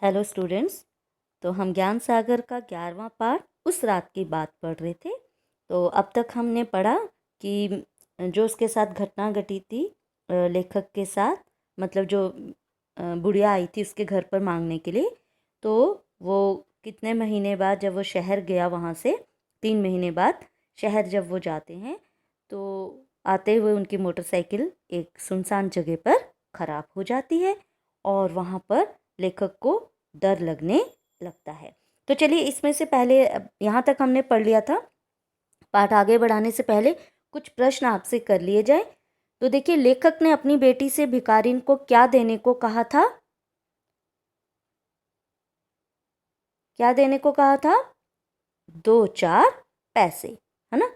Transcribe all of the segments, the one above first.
Hello students. तो हम ज्ञान सागर का 11वां पार्ट उस रात की बात पढ़ रहे थे। तो अब तक हमने पढ़ा कि जो उसके साथ घटना घटी थी लेखक के साथ, मतलब जो बुढ़िया आई थी उसके घर पर मांगने के लिए। तो वो कितने महीने बाद जब वो शहर गया, वहाँ से 3 महीने बाद शहर जब वो जाते हैं तो आते हुए उनकी मोटरसाइकिल एक सुनसान जगह पर ख़राब हो जाती है और वहाँ पर लेखक को डर लगने लगता है। तो चलिए, इसमें से पहले यहाँ तक हमने पढ़ लिया था। पाठ आगे बढ़ाने से पहले कुछ प्रश्न आपसे कर लिए जाए। तो देखिए, लेखक ने अपनी बेटी से भिखारिन को क्या देने को कहा था? क्या देने को कहा था? 2-4 पैसे, है ना।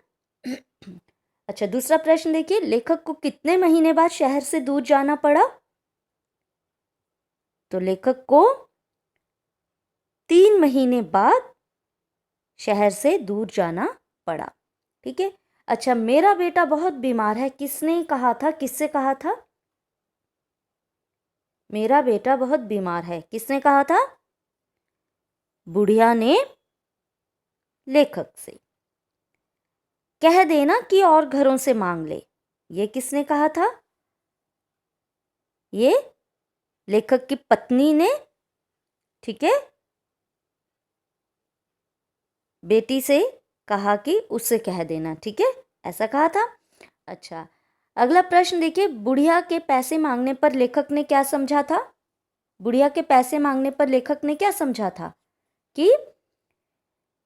अच्छा, दूसरा प्रश्न देखिए, लेखक को कितने महीने बाद शहर से दूर जाना पड़ा? तो लेखक को 3 महीने बाद शहर से दूर जाना पड़ा। ठीक है। अच्छा, मेरा बेटा बहुत बीमार है, किसने कहा था? किससे कहा था? मेरा बेटा बहुत बीमार है, किसने कहा था? बुढ़िया ने लेखक से। कह देना कि और घरों से मांग ले, ये किसने कहा था? ये लेखक की पत्नी ने, ठीक है, बेटी से कहा कि उससे कह देना, ठीक है, ऐसा कहा था। अच्छा, अगला प्रश्न देखिए, बुढ़िया के पैसे मांगने पर लेखक ने क्या समझा था? बुढ़िया के पैसे मांगने पर लेखक ने क्या समझा था कि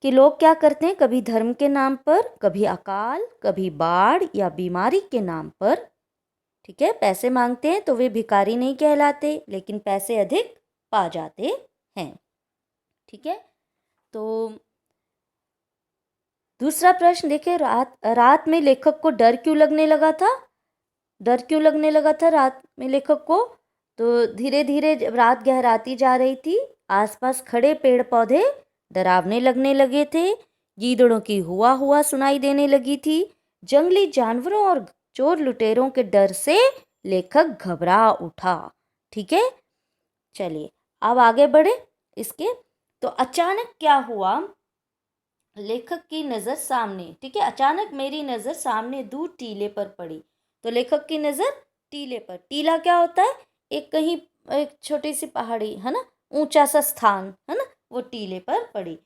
लोग क्या करते हैं, कभी धर्म के नाम पर, कभी अकाल, कभी बाढ़ या बीमारी के नाम पर, ठीक है, पैसे मांगते हैं तो वे भिखारी नहीं कहलाते, लेकिन पैसे अधिक पा जाते हैं। ठीक है। तो दूसरा प्रश्न देखिए, रात में लेखक को डर क्यों लगने लगा था? डर क्यों लगने लगा था रात में लेखक को? तो धीरे धीरे जब रात गहराती जा रही थी, आसपास खड़े पेड़ पौधे डरावने लगने लगे थे, गीदड़ों की हुआ हुआ सुनाई देने लगी थी, जंगली जानवरों और चोर लुटेरों के डर से लेखक घबरा उठा। ठीक है, चलिए अब आगे बढ़े इसके। तो अचानक क्या हुआ, लेखक की नज़र सामने, ठीक है, अचानक मेरी नज़र सामने दूर टीले पर पड़ी। तो लेखक की नज़र टीले पर, टीला क्या होता है? एक कहीं एक छोटी सी पहाड़ी, है ना, ऊंचा सा स्थान, है ना, वो टीले पर पड़ी।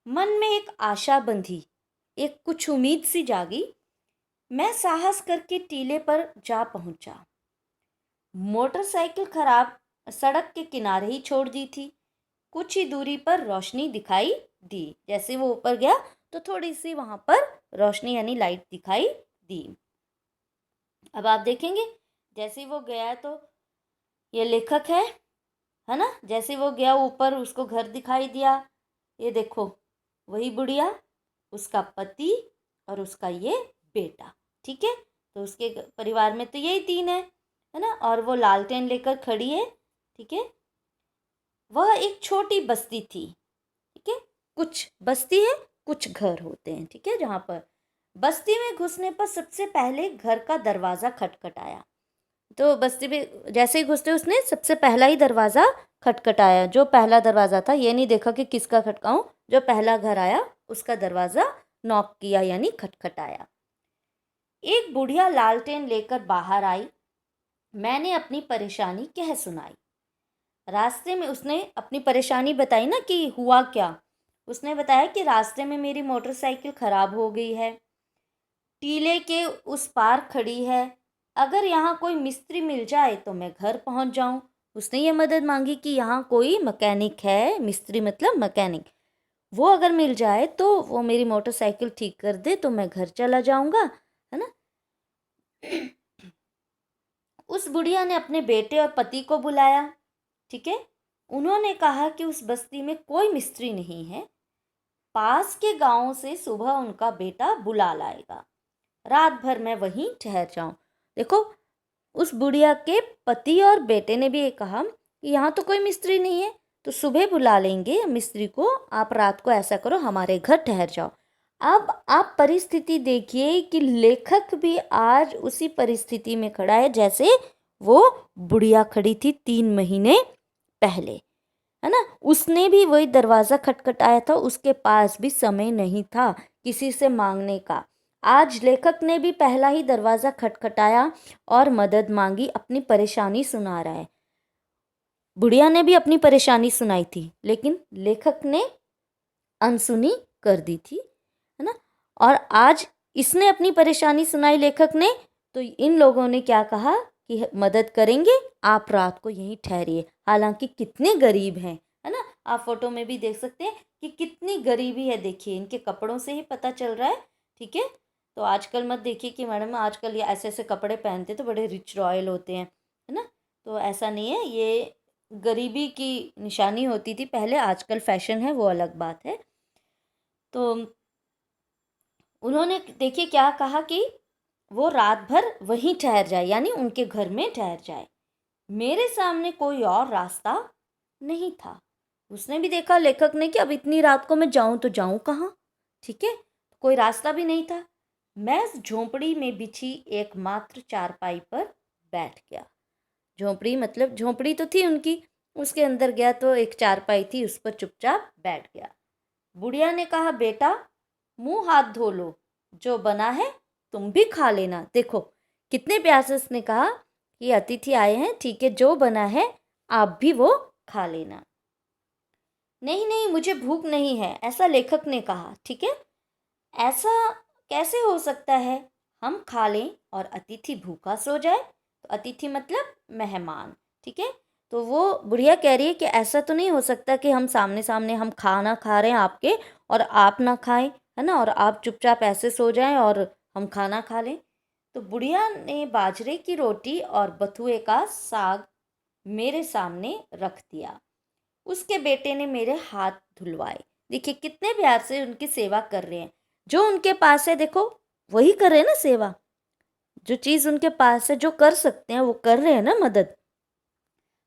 मन में एक आशा बंधी, एक कुछ उम्मीद सी जागी। मैं साहस करके टीले पर जा पहुंचा। मोटरसाइकिल खराब सड़क के किनारे ही छोड़ दी थी। कुछ ही दूरी पर रोशनी दिखाई दी। जैसे वो ऊपर गया तो थोड़ी सी वहां पर रोशनी यानी लाइट दिखाई दी। अब आप देखेंगे, जैसे वो गया तो ये लेखक है ना, जैसे वो गया ऊपर उसको घर दिखाई दिया। ये देखो, वही बुढ़िया, उसका पति और उसका ये बेटा। ठीक है, तो उसके परिवार में तो यही तीन है ना, और वो लालटेन लेकर खड़ी है। ठीक है, वह एक छोटी बस्ती थी। ठीक है, कुछ बस्ती है, कुछ घर होते हैं, ठीक है, जहाँ पर बस्ती में घुसने पर सबसे पहले घर का दरवाज़ा खटखटाया। तो बस्ती में जैसे ही घुसते उसने सबसे पहला ही दरवाज़ा खटखटाया। जो पहला दरवाज़ा था, ये नहीं देखा कि किसका खटकाऊं, जो पहला घर आया उसका दरवाज़ा नॉक किया यानी खटखटाया। एक बुढ़िया लालटेन लेकर बाहर आई। मैंने अपनी परेशानी कह सुनाई। रास्ते में उसने अपनी परेशानी बताई ना कि हुआ क्या। उसने बताया कि रास्ते में मेरी मोटरसाइकिल खराब हो गई है, टीले के उस पार खड़ी है, अगर यहाँ कोई मिस्त्री मिल जाए तो मैं घर पहुँच जाऊँ। उसने ये मदद मांगी कि यहाँ कोई मैकेनिक है, मिस्त्री मतलब मैकेनिक, वो अगर मिल जाए तो वो मेरी मोटरसाइकिल ठीक कर दे तो मैं घर चला जाऊँगा, है ना। उस बुढ़िया ने अपने बेटे और पति को बुलाया। ठीक है, उन्होंने कहा कि उस बस्ती में कोई मिस्त्री नहीं है, पास के गांव से सुबह उनका बेटा बुला लाएगा, रात भर मैं वहीं ठहर जाऊं। देखो, उस बुढ़िया के पति और बेटे ने भी ये कहा कि यहाँ तो कोई मिस्त्री नहीं है, तो सुबह बुला लेंगे मिस्त्री को, आप रात को ऐसा करो हमारे घर ठहर जाओ। अब आप परिस्थिति देखिए कि लेखक भी आज उसी परिस्थिति में खड़ा है जैसे वो बुढ़िया खड़ी थी 3 महीने पहले, है ना। उसने भी वही दरवाज़ा खटखटाया था, उसके पास भी समय नहीं था किसी से मांगने का। आज लेखक ने भी पहला ही दरवाज़ा खटखटाया और मदद मांगी, अपनी परेशानी सुना रहा है। बुढ़िया ने भी अपनी परेशानी सुनाई थी, लेकिन लेखक ने अनसुनी कर दी थी, है ना। और आज इसने अपनी परेशानी सुनाई लेखक ने, तो इन लोगों ने क्या कहा कि मदद करेंगे, आप रात को यहीं ठहरिए। हालांकि कितने गरीब हैं, है ना। आप फोटो में भी देख सकते हैं कि कितनी गरीबी है, देखिए इनके कपड़ों से ही पता चल रहा है, ठीक है। तो आजकल मत देखिए कि मैडम आजकल ये ऐसे ऐसे कपड़े पहनते तो बड़े रिच रॉयल होते हैं, है ना। तो ऐसा नहीं है, ये गरीबी की निशानी होती थी पहले, आजकल फैशन है वो अलग बात है। तो उन्होंने देखिए क्या कहा कि वो रात भर वहीं ठहर जाए, यानी उनके घर में ठहर जाए। मेरे सामने कोई और रास्ता नहीं था। उसने भी देखा लेखक ने कि अब इतनी रात को मैं जाऊं तो जाऊं कहाँ, ठीक है। कोई रास्ता भी नहीं था। मैं झोंपड़ी में बिछी एकमात्र चारपाई पर बैठ गया। झोंपड़ी मतलब झोंपड़ी तो थी उनकी, उसके अंदर गया तो एक चारपाई थी, उस पर चुपचाप बैठ गया। बुढ़िया ने कहा, बेटा मुंह हाथ धो लो, जो बना है तुम भी खा लेना। देखो कितने प्यार से उसने कहा कि अतिथि आए हैं, ठीक है, जो बना है आप भी वो खा लेना। नहीं नहीं, मुझे भूख नहीं है, ऐसा लेखक ने कहा, ठीक है। ऐसा कैसे हो सकता है, हम खा लें और अतिथि भूखा सो जाए। तो अतिथि मतलब मेहमान, ठीक है। तो वो बुढ़िया कह रही है कि ऐसा तो नहीं हो सकता कि हम सामने सामने हम खाना खा रहे हैं आपके और आप ना खाएं, है ना, और आप चुपचाप ऐसे सो जाएं और हम खाना खा लें। तो बुढ़िया ने बाजरे की रोटी और बथुए का साग मेरे सामने रख दिया। उसके बेटे ने मेरे हाथ धुलवाए। देखिए कितने प्यार से उनकी सेवा कर रहे हैं। जो उनके पास है देखो वही कर रहे हैं ना सेवा, जो चीज़ उनके पास है, जो कर सकते हैं वो कर रहे हैं ना मदद।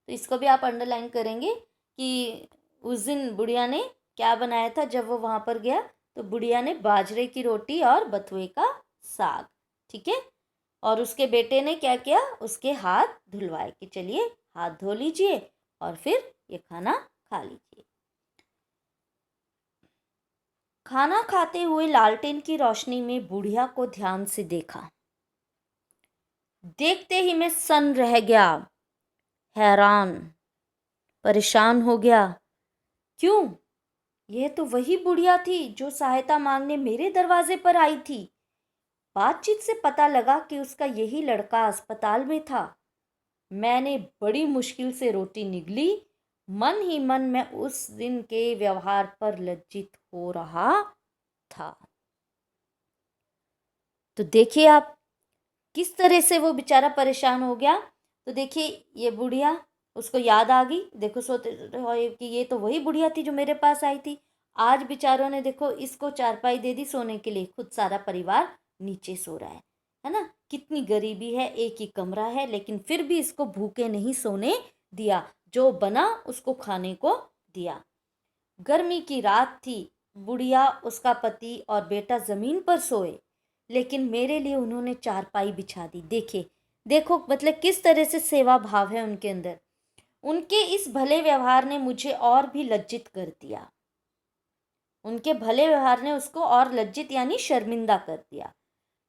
तो इसको भी आप अंडरलाइन करेंगे कि उस दिन बुढ़िया ने क्या बनाया था जब वो वहाँ पर गया। तो बुढ़िया ने बाजरे की रोटी और बथुए का साग, ठीक है। और उसके बेटे ने क्या किया, उसके हाथ धुलवाए कि चलिए हाथ धो लीजिए और फिर ये खाना खा लीजिए। खाना खाते हुए लालटेन की रोशनी में बुढ़िया को ध्यान से देखा। देखते ही मैं सन्न रह गया, हैरान, परेशान हो गया। क्यों? यह तो वही बुढ़िया थी जो सहायता मांगने मेरे दरवाजे पर आई थी। बातचीत से पता लगा कि उसका यही लड़का अस्पताल में था। मैंने बड़ी मुश्किल से रोटी निगली। मन ही मन मैं उस दिन के व्यवहार पर लज्जित हो रहा था। तो देखिए आप किस तरह से वो बेचारा परेशान हो गया। तो देखिए ये बुढ़िया, उसको याद आ गई, देखो सोते कि ये तो वही बुढ़िया थी जो मेरे पास आई थी। आज बेचारों ने देखो इसको चारपाई दे दी सोने के लिए, खुद सारा परिवार नीचे सो रहा है ना। कितनी गरीबी है, एक ही कमरा है, लेकिन फिर भी इसको भूखे नहीं सोने दिया, जो बना उसको खाने को दिया। गर्मी की रात थी। बुढ़िया, उसका पति और बेटा जमीन पर सोए, लेकिन मेरे लिए उन्होंने चारपाई बिछा दी। देखे देखो मतलब किस तरह से सेवा भाव है उनके अंदर। उनके इस भले व्यवहार ने मुझे और भी लज्जित कर दिया। उनके भले व्यवहार ने उसको और लज्जित यानी शर्मिंदा कर दिया।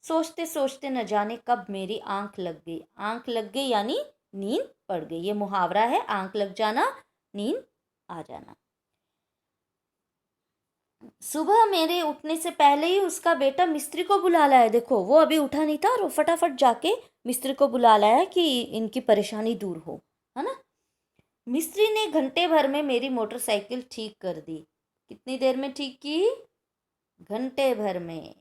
सोचते सोचते न जाने कब मेरी आंख लग गई। आंख लग गई यानी नींद पड़ गई। ये मुहावरा है, आंख लग जाना, नींद आ जाना। सुबह मेरे उठने से पहले ही उसका बेटा मिस्त्री को बुला लाया। देखो वो अभी उठा नहीं था और वो फटाफट जाके मिस्त्री को बुला लाया कि इनकी परेशानी दूर हो, है ना। मिस्त्री ने घंटे भर में मेरी मोटरसाइकिल ठीक कर दी। कितनी देर में ठीक की? घंटे भर में।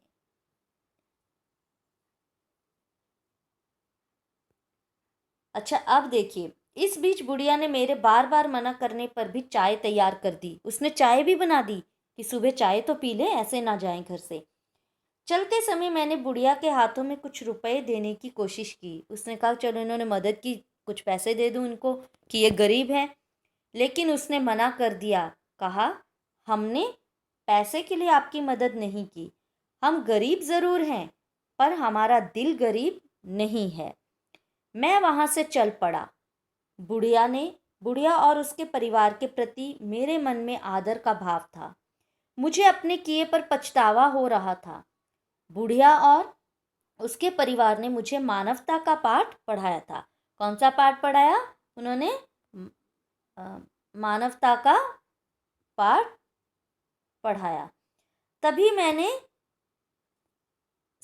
अच्छा अब देखिए, इस बीच बुढ़िया ने मेरे बार बार मना करने पर भी चाय तैयार कर दी। उसने चाय भी बना दी कि सुबह चाय तो पी ले, ऐसे ना जाएं घर से। चलते समय मैंने बुढ़िया के हाथों में कुछ रुपए देने की कोशिश की। उसने कहा चलो इन्होंने मदद की, कुछ पैसे दे दूं इनको कि ये गरीब हैं। लेकिन उसने मना कर दिया। कहा हमने पैसे के लिए आपकी मदद नहीं की। हम गरीब ज़रूर हैं पर हमारा दिल गरीब नहीं है। मैं वहाँ से चल पड़ा। बुढ़िया ने बुढ़िया और उसके परिवार के प्रति मेरे मन में आदर का भाव था। मुझे अपने किए पर पछतावा हो रहा था। बुढ़िया और उसके परिवार ने मुझे मानवता का पाठ पढ़ाया था। कौन सा पाठ पढ़ाया उन्होंने? मानवता का पाठ पढ़ाया। तभी मैंने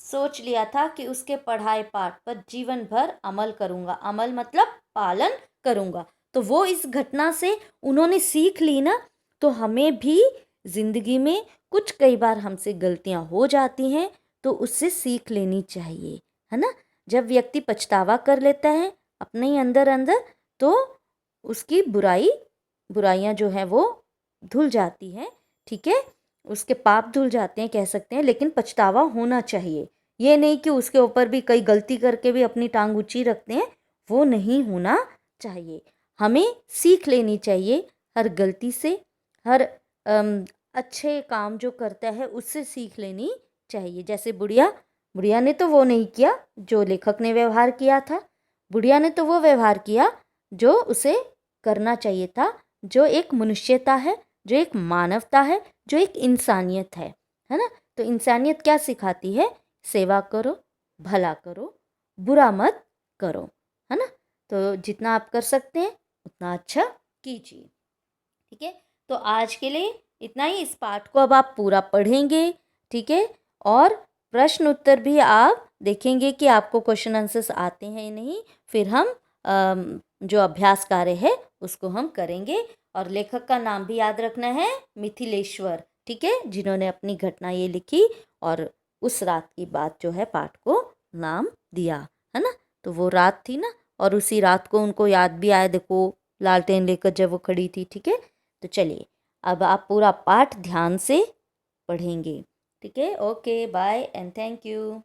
सोच लिया था कि उसके पढ़ाए पाठ पर जीवन भर अमल करूँगा। अमल मतलब पालन करूँगा। तो वो इस घटना से उन्होंने सीख ली ना, तो हमें भी ज़िंदगी में कुछ कई बार हमसे गलतियाँ हो जाती हैं, तो उससे सीख लेनी चाहिए, है ना। जब व्यक्ति पछतावा कर लेता है अपने ही अंदर अंदर, तो उसकी बुराइयाँ जो है वो धुल जाती हैं, ठीक है, उसके पाप धुल जाते हैं कह सकते हैं। लेकिन पछतावा होना चाहिए, ये नहीं कि उसके ऊपर भी कई गलती करके भी अपनी टांग ऊंची रखते हैं, वो नहीं होना चाहिए। हमें सीख लेनी चाहिए हर गलती से, हर अच्छे काम जो करता है उससे सीख लेनी चाहिए। जैसे बुढ़िया ने तो वो नहीं किया जो लेखक ने व्यवहार किया था। बुढ़िया ने तो वो व्यवहार किया जो उसे करना चाहिए था, जो एक मनुष्यता है, जो एक मानवता है, जो एक इंसानियत है ना। तो इंसानियत क्या सिखाती है? सेवा करो, भला करो, बुरा मत करो, है ना। तो जितना आप कर सकते हैं उतना अच्छा कीजिए, ठीक है। तो आज के लिए इतना ही। इस पाठ को अब आप पूरा पढ़ेंगे, ठीक है, और प्रश्न उत्तर भी आप देखेंगे कि आपको क्वेश्चन आंसर्स आते हैं या नहीं। फिर हम जो अभ्यास कार्य है उसको हम करेंगे। और लेखक का नाम भी याद रखना है, मिथिलेश्वर, ठीक है, जिन्होंने अपनी घटना ये लिखी और उस रात की बात जो है पाठ को नाम दिया, है ना। तो वो रात थी ना, और उसी रात को उनको याद भी आया, देखो लालटेन लेकर जब वो खड़ी थी, ठीक है। तो चलिए अब आप पूरा पाठ ध्यान से पढ़ेंगे, ठीक है। Okay, bye and thank you.